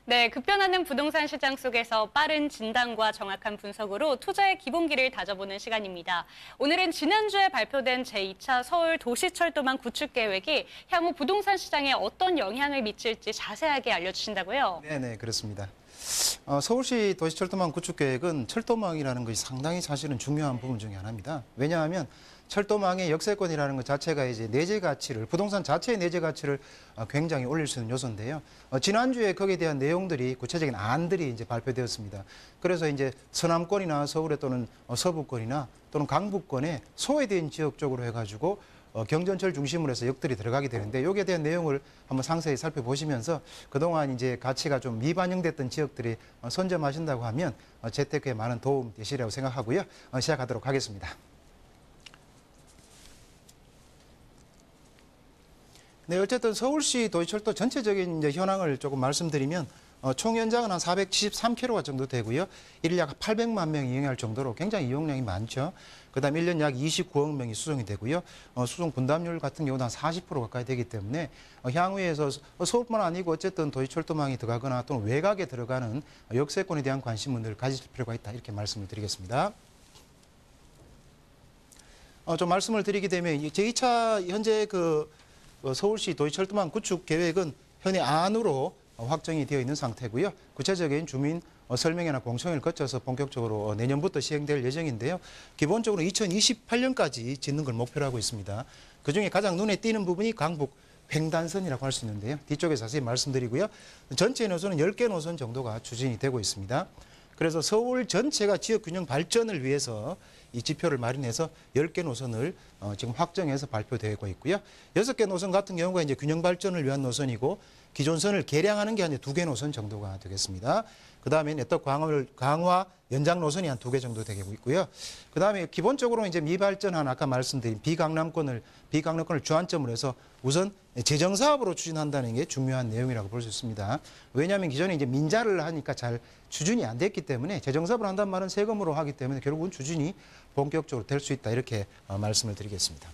네, 급변하는 부동산 시장 속에서 빠른 진단과 정확한 분석으로 투자의 기본기를 다져보는 시간입니다. 오늘은 지난주에 발표된 제2차 서울 도시철도망 구축 계획이 향후 부동산 시장에 어떤 영향을 미칠지 자세하게 알려주신다고요? 네, 그렇습니다. 서울시 도시철도망 구축 계획은 철도망이라는 것이 상당히 사실은 중요한 부분 중에 하나입니다. 왜냐하면 철도망의 역세권이라는 것 자체가 이제 내재 가치를, 부동산 자체의 내재 가치를 굉장히 올릴 수 있는 요소인데요. 지난주에 거기에 대한 내용들이, 구체적인 안들이 이제 발표되었습니다. 그래서 이제 서남권이나 서울에 또는 서부권이나 또는 강북권에 소외된 지역 쪽으로 해가지고 경전철 중심으로 해서 역들이 들어가게 되는데, 여기에 대한 내용을 한번 상세히 살펴보시면서 그동안 이제 가치가 좀 미반영됐던 지역들이 선점하신다고 하면 재테크에 많은 도움 되시리라고 생각하고요. 시작하도록 하겠습니다. 네, 어쨌든 서울시 도시철도 전체적인 이제 현황을 조금 말씀드리면 총 연장은 한 473km 정도 되고요. 일일 약 800만 명이 이용할 정도로 굉장히 이용량이 많죠. 그다음 1년 약 29억 명이 수송이 되고요. 수송 분담률 같은 경우도 한 40% 가까이 되기 때문에 향후에서 서울뿐만 아니고 어쨌든 도시철도망이 들어가거나 또는 외곽에 들어가는 역세권에 대한 관심을 늘 가질 필요가 있다, 이렇게 말씀을 드리겠습니다. 좀 말씀을 드리게 되면 제2차 현재 서울시 도시철도망 구축 계획은 현행 안으로 확정이 되어 있는 상태고요. 구체적인 주민 설명회나 공청회를 거쳐서 본격적으로 내년부터 시행될 예정인데요. 기본적으로 2028년까지 짓는 걸 목표로 하고 있습니다. 그중에 가장 눈에 띄는 부분이 강북 횡단선이라고 할 수 있는데요. 뒤쪽에 자세히 말씀드리고요. 전체 노선은 10개 노선 정도가 추진이 되고 있습니다. 그래서 서울 전체가 지역균형 발전을 위해서 이 지표를 마련해서 10개 노선을 지금 확정해서 발표되고 있고요. 6개 노선 같은 경우가 이제 균형 발전을 위한 노선이고, 기존 선을 개량하는 게 한 2개 노선 정도가 되겠습니다. 그 다음에 네트워크 강화 연장 노선이 한 2개 정도 되고 있고요. 그 다음에 기본적으로 이제 미발전한 아까 말씀드린 비강남권을 주안점으로 해서 우선 재정 사업으로 추진한다는 게 중요한 내용이라고 볼 수 있습니다. 왜냐하면 기존에 이제 민자를 하니까 잘 추진이 안 됐기 때문에, 재정 사업을 한다는 말은 세금으로 하기 때문에 결국은 추진이 본격적으로 될 수 있다, 이렇게 말씀을 드리겠습니다.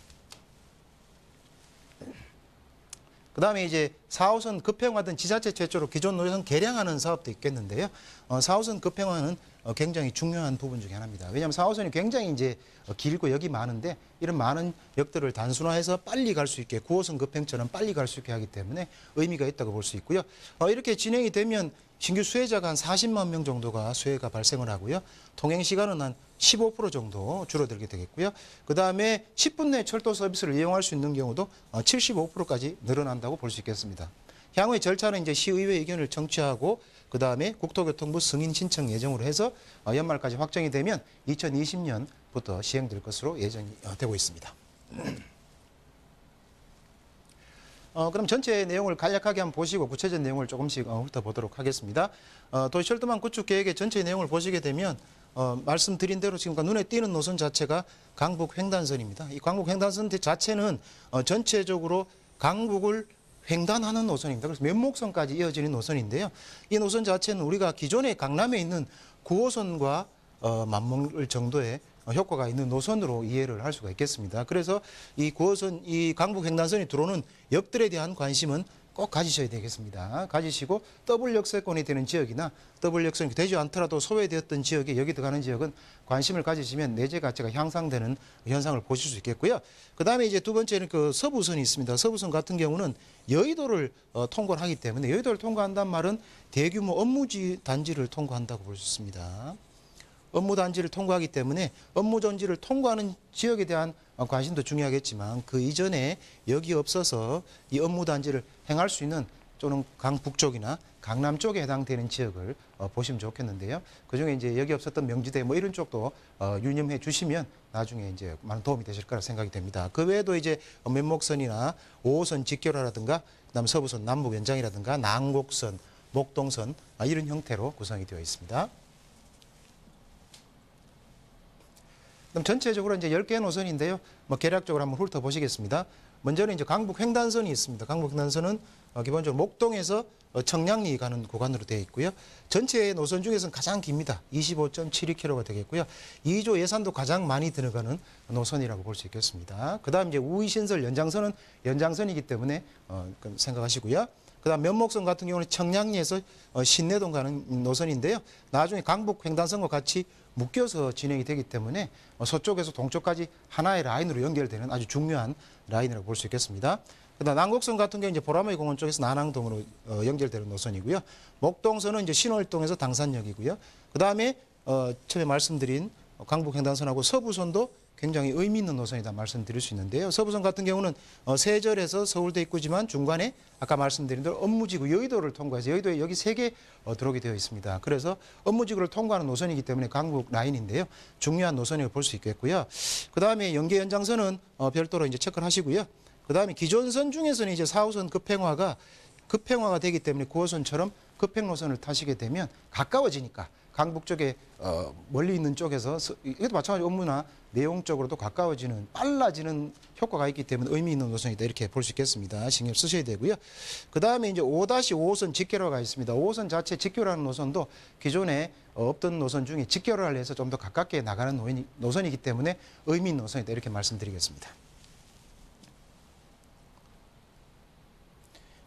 그 다음에 이제 4호선 급행화든 지자체 최초로 기존 노선 개량하는 사업도 있겠는데요. 4호선 급행화는 굉장히 중요한 부분 중에 하나입니다. 왜냐하면 4호선이 굉장히 이제 길고 역이 많은데, 이런 많은 역들을 단순화해서 빨리 갈 수 있게, 9호선 급행처럼 빨리 갈 수 있게 하기 때문에 의미가 있다고 볼 수 있고요. 이렇게 진행이 되면 신규 수혜자가 한 40만 명 정도가 수혜가 발생을 하고요. 통행 시간은 한 15% 정도 줄어들게 되겠고요. 그 다음에 10분 내 철도 서비스를 이용할 수 있는 경우도 75%까지 늘어난다고 볼 수 있겠습니다. 향후의 절차는 이제 시의회 의견을 청취하고, 그 다음에 국토교통부 승인 신청 예정으로 해서 연말까지 확정이 되면 2020년부터 시행될 것으로 예정이 되고 있습니다. 그럼 전체 내용을 간략하게 한번 보시고 구체적 내용을 조금씩 훑어보도록 하겠습니다. 도시철도망 구축 계획의 전체 내용을 보시게 되면 말씀드린 대로 지금 눈에 띄는 노선 자체가 강북 횡단선입니다. 이 강북 횡단선 자체는 전체적으로 강북을 횡단하는 노선입니다. 그래서 면목선까지 이어지는 노선인데요. 이 노선 자체는 우리가 기존에 강남에 있는 9호선과 맞먹을 정도의 효과가 있는 노선으로 이해를 할 수가 있겠습니다. 그래서 이 9호선, 이 강북 횡단선이 들어오는 역들에 대한 관심은 꼭 가지셔야 되겠습니다. 가지시고 더블 역세권이 되는 지역이나 더블 역세권이 되지 않더라도 소외되었던 지역에 여기 들어가는 지역은 관심을 가지시면 내재 가치가 향상되는 현상을 보실 수 있겠고요. 그 다음에 이제 두 번째는 서부선이 있습니다. 서부선 같은 경우는 여의도를 통과를 하기 때문에, 여의도를 통과한다는 말은 대규모 업무지 단지를 통과한다고 볼 수 있습니다. 업무단지를 통과하기 때문에 업무전지를 통과하는 지역에 대한 관심도 중요하겠지만, 그 이전에 역이 없어서 이 업무단지를 행할 수 있는 또는 강북쪽이나 강남 쪽에 해당되는 지역을 보시면 좋겠는데요. 그중에 이제 역이 없었던 명지대 뭐 이런 쪽도 유념해 주시면 나중에 이제 많은 도움이 되실 거라 생각이 됩니다. 그 외에도 이제 면목선이나 5호선 직결화라든가, 그다음 서부선 남북 연장이라든가 난곡선, 목동선 이런 형태로 구성이 되어 있습니다. 그럼 전체적으로 이제 10개 노선인데요. 개략적으로 한번 훑어보시겠습니다. 먼저는 이제 강북 횡단선이 있습니다. 강북 횡단선은 기본적으로 목동에서 청량리 가는 구간으로 되어 있고요. 전체 노선 중에서는 가장 깁니다. 25.72km가 되겠고요. 2조 예산도 가장 많이 들어가는 노선이라고 볼 수 있겠습니다. 그 다음 이제 우이신설 연장선은 연장선이기 때문에 생각하시고요. 그 그다음 면목선 같은 경우는 청량리에서 신내동 가는 노선인데요. 나중에 강북 횡단선과 같이 묶여서 진행이 되기 때문에 서쪽에서 동쪽까지 하나의 라인으로 연결되는 아주 중요한 라인이라고 볼 수 있겠습니다. 그다음 난곡선 같은 경우 이제 보라마이 공원 쪽에서 난항동으로 연결되는 노선이고요. 목동선은 이제 신월동에서 당산역이고요. 그다음에 처음에 말씀드린 강북 횡단선하고 서부선도 굉장히 의미 있는 노선이다 말씀드릴 수 있는데요. 서부선 같은 경우는 세절에서 서울대 입구지만 중간에 아까 말씀드린 대로 업무지구 여의도를 통과해서 여의도에 여기 3개 들어오게 되어 있습니다. 그래서 업무지구를 통과하는 노선이기 때문에 강북 라인인데요. 중요한 노선이라고 볼 수 있겠고요. 그다음에 연계 연장선은 별도로 이제 체크를 하시고요. 그다음에 기존선 중에서는 이제 4호선 급행화가 되기 때문에 9호선처럼 급행 노선을 타시게 되면 가까워지니까 강북 쪽에 멀리 있는 쪽에서 이것도 마찬가지 업무나 내용적으로도 가까워지는 빨라지는 효과가 있기 때문에 의미 있는 노선이다 이렇게 볼 수 있겠습니다. 신경 쓰셔야 되고요. 그다음에 이제 5-5호선 직결호가 있습니다. 5호선 자체 직결하는 노선도 기존에 없던 노선 중에 직결을 해서 좀 더 가깝게 나가는 노선이기 때문에 의미 있는 노선이다 이렇게 말씀드리겠습니다.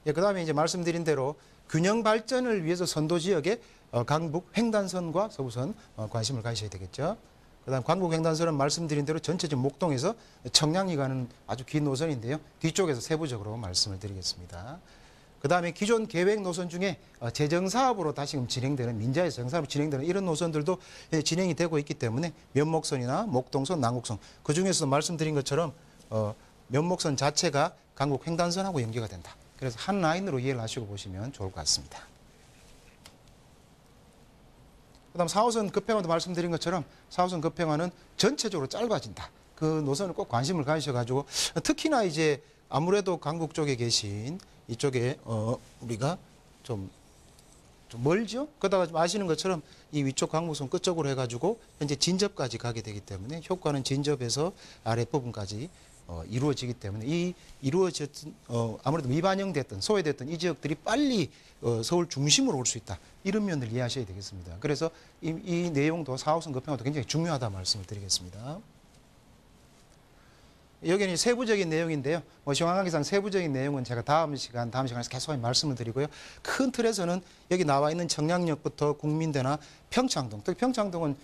예, 그다음에 이제 말씀드린 대로 균형 발전을 위해서 선도 지역에 강북 횡단선과 서부선 관심을 가지셔야 되겠죠. 그다음 강북 횡단선은 말씀드린 대로 전체적인 목동에서 청량리 가는 아주 긴 노선인데요. 뒤쪽에서 세부적으로 말씀을 드리겠습니다. 그다음에 기존 계획 노선 중에 재정사업으로 다시금 진행되는 민자의 정사업으로 진행되는 이런 노선들도 진행이 되고 있기 때문에 면목선이나 목동선, 난곡선 그중에서도 말씀드린 것처럼 면목선 자체가 강북 횡단선하고 연계가 된다. 그래서 한 라인으로 이해를 하시고 보시면 좋을 것 같습니다. 그다음 4호선 급행화도 말씀드린 것처럼 4호선 급행화는 전체적으로 짧아진다. 그 노선을 꼭 관심을 가지셔가지고 특히나 이제 아무래도 강북 쪽에 계신 이쪽에 우리가 좀 멀죠? 그러다가 좀 아시는 것처럼 이 위쪽 강북선 끝쪽으로 해가지고 현재 진접까지 가게 되기 때문에 효과는 진접에서 아랫부분까지 이루어지기 때문에 이 이루어졌던 아무래도 미반영됐던 소외됐던 이 지역들이 빨리 서울 중심으로 올 수 있다. 이런 면을 이해하셔야 되겠습니다. 그래서 이 내용도 4호선 급행화도 굉장히 중요하다 말씀을 드리겠습니다. 여기는 세부적인 내용인데요. 시황관계상 세부적인 내용은 제가 다음 시간에서 계속 말씀을 드리고요. 큰 틀에서는 여기 나와 있는 청량역부터 국민대나 평창동, 특히 평창동은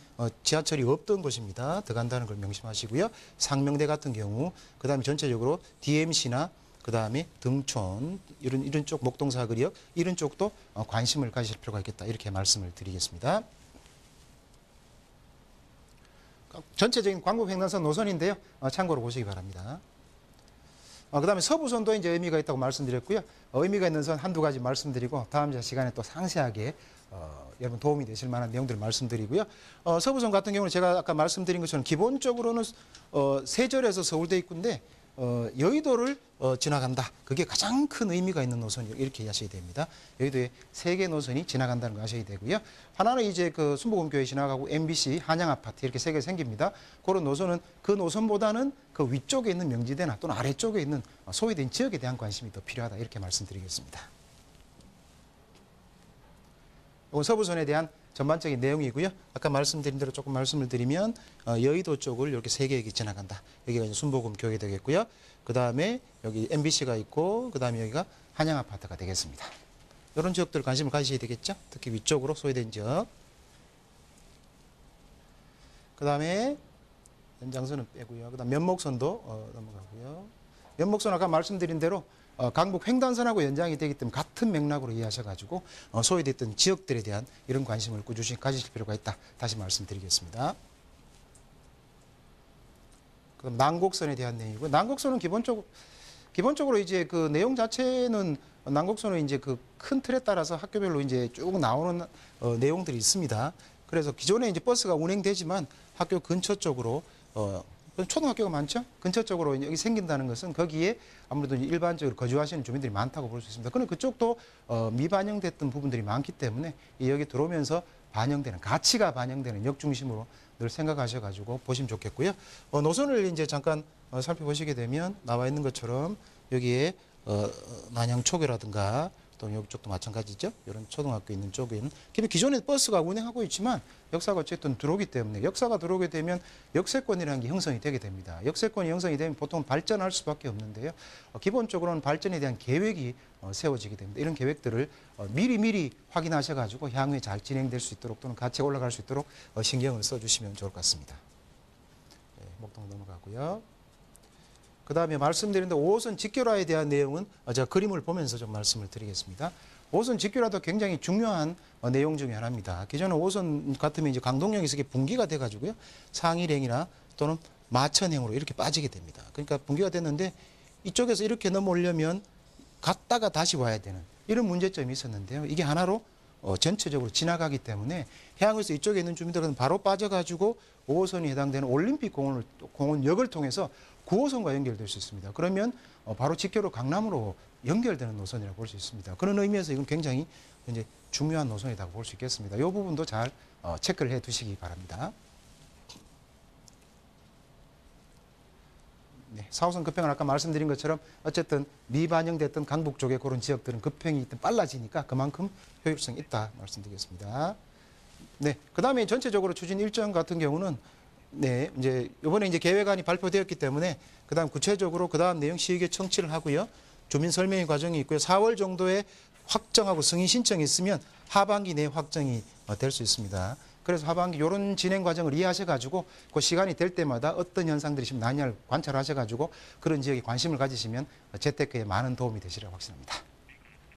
지하철이 없던 곳입니다. 들어간다는 걸 명심하시고요. 상명대 같은 경우, 그 다음에 전체적으로 DMC나 그 다음에 등촌, 이런 쪽 목동사거리역, 이런 쪽도 관심을 가지실 필요가 있겠다. 이렇게 말씀을 드리겠습니다. 전체적인 광북 횡단선 노선인데요. 참고로 보시기 바랍니다. 그다음에 서부선도 이제 의미가 있다고 말씀드렸고요. 의미가 있는 선 한두 가지 말씀드리고 다음 시간에 또 상세하게 여러분 도움이 되실 만한 내용들을 말씀드리고요. 서부선 같은 경우는 제가 아까 말씀드린 것처럼 기본적으로는 세절에서 서울대 입구인데 여의도를 지나간다. 그게 가장 큰 의미가 있는 노선이 이렇게 이해하셔야 됩니다. 여의도에 3개 노선이 지나간다는 거 아셔야 되고요. 하나는 이제 그 순복음교회 지나가고 MBC 한양아파트 이렇게 3개 생깁니다. 그런 노선은 그 노선보다는 그 위쪽에 있는 명지대나 또는 아래쪽에 있는 소외된 지역에 대한 관심이 더 필요하다. 이렇게 말씀드리겠습니다. 이건 서부선에 대한 전반적인 내용이고요. 아까 말씀드린 대로 조금 말씀을 드리면 여의도 쪽을 이렇게 3개 지나간다. 여기가 이제 순복음교회 되겠고요. 그 다음에 여기 MBC가 있고 그 다음에 여기가 한양아파트가 되겠습니다. 이런 지역들 관심을 가지셔야 되겠죠. 특히 위쪽으로 소외된 지역. 그 다음에 연장선은 빼고요. 그 다음 면목선도 넘어가고요. 면목선 아까 말씀드린 대로 강북 횡단선하고 연장이 되기 때문에 같은 맥락으로 이해하셔가지고 소외됐던 지역들에 대한 이런 관심을 꾸준히 가지실 필요가 있다. 다시 말씀드리겠습니다. 그럼 난곡선에 대한 내용이고 난곡선은 기본적으로 이제 그 내용 자체는 난곡선은 이제 그 큰 틀에 따라서 학교별로 이제 쭉 나오는 내용들이 있습니다. 그래서 기존에 이제 버스가 운행되지만 학교 근처 쪽으로 초등학교가 많죠? 근처 쪽으로 여기 생긴다는 것은 거기에 아무래도 일반적으로 거주하시는 주민들이 많다고 볼 수 있습니다. 그런데 그쪽도 미반영됐던 부분들이 많기 때문에 여기 들어오면서 가치가 반영되는 역 중심으로 늘 생각하셔가지고 보시면 좋겠고요. 노선을 이제 잠깐 살펴보시게 되면 나와 있는 것처럼 여기에 난양초교라든가 또 여기 쪽도 마찬가지죠. 이런 초등학교 있는 쪽에는 기존에 버스가 운행하고 있지만 역사가 어쨌든 들어오기 때문에 역사가 들어오게 되면 역세권이라는 게 형성이 되게 됩니다. 역세권이 형성이 되면 보통 발전할 수밖에 없는데요. 기본적으로는 발전에 대한 계획이 세워지게 됩니다. 이런 계획들을 미리 확인하셔가지고 향후에 잘 진행될 수 있도록 또는 가치가 올라갈 수 있도록 신경을 써주시면 좋을 것 같습니다. 네, 목록 넘어가고요. 그 다음에 말씀드린 5호선 직결화에 대한 내용은 제가 그림을 보면서 좀 말씀을 드리겠습니다. 5호선 직결화도 굉장히 중요한 내용 중에 하나입니다. 기존에 5호선 같으면 이제 강동역에서 이게 분기가 돼가지고요. 상일행이나 또는 마천행으로 이렇게 빠지게 됩니다. 그러니까 분기가 됐는데 이쪽에서 이렇게 넘어오려면 갔다가 다시 와야 되는 이런 문제점이 있었는데요. 이게 하나로 전체적으로 지나가기 때문에 향후에서 이쪽에 있는 주민들은 바로 빠져가지고 5호선이 해당되는 올림픽 공원역을 통해서 9호선과 연결될 수 있습니다. 그러면 바로 직결로 강남으로 연결되는 노선이라고 볼 수 있습니다. 그런 의미에서 이건 굉장히 이제 중요한 노선이라고 볼 수 있겠습니다. 이 부분도 잘 체크를 해 두시기 바랍니다. 네, 4호선 급행은 아까 말씀드린 것처럼 어쨌든 미반영됐던 강북 쪽의 그런 지역들은 급행이 빨라지니까 그만큼 효율성이 있다 말씀드리겠습니다. 네, 그 다음에 전체적으로 추진 일정 같은 경우는 네, 이번에 계획안이 발표되었기 때문에 그다음 구체적으로 그다음 내용 시의회 청취를 하고요. 주민 설명회 과정이 있고요. 4월 정도에 확정하고 승인 신청이 있으면 하반기 내에 확정이 될 수 있습니다. 그래서 하반기 이런 진행 과정을 이해하셔가지고 그 시간이 될 때마다 어떤 현상들이 지금 나냐를 관찰하셔가지고 그런 지역에 관심을 가지시면 재테크에 많은 도움이 되시리라고 확신합니다.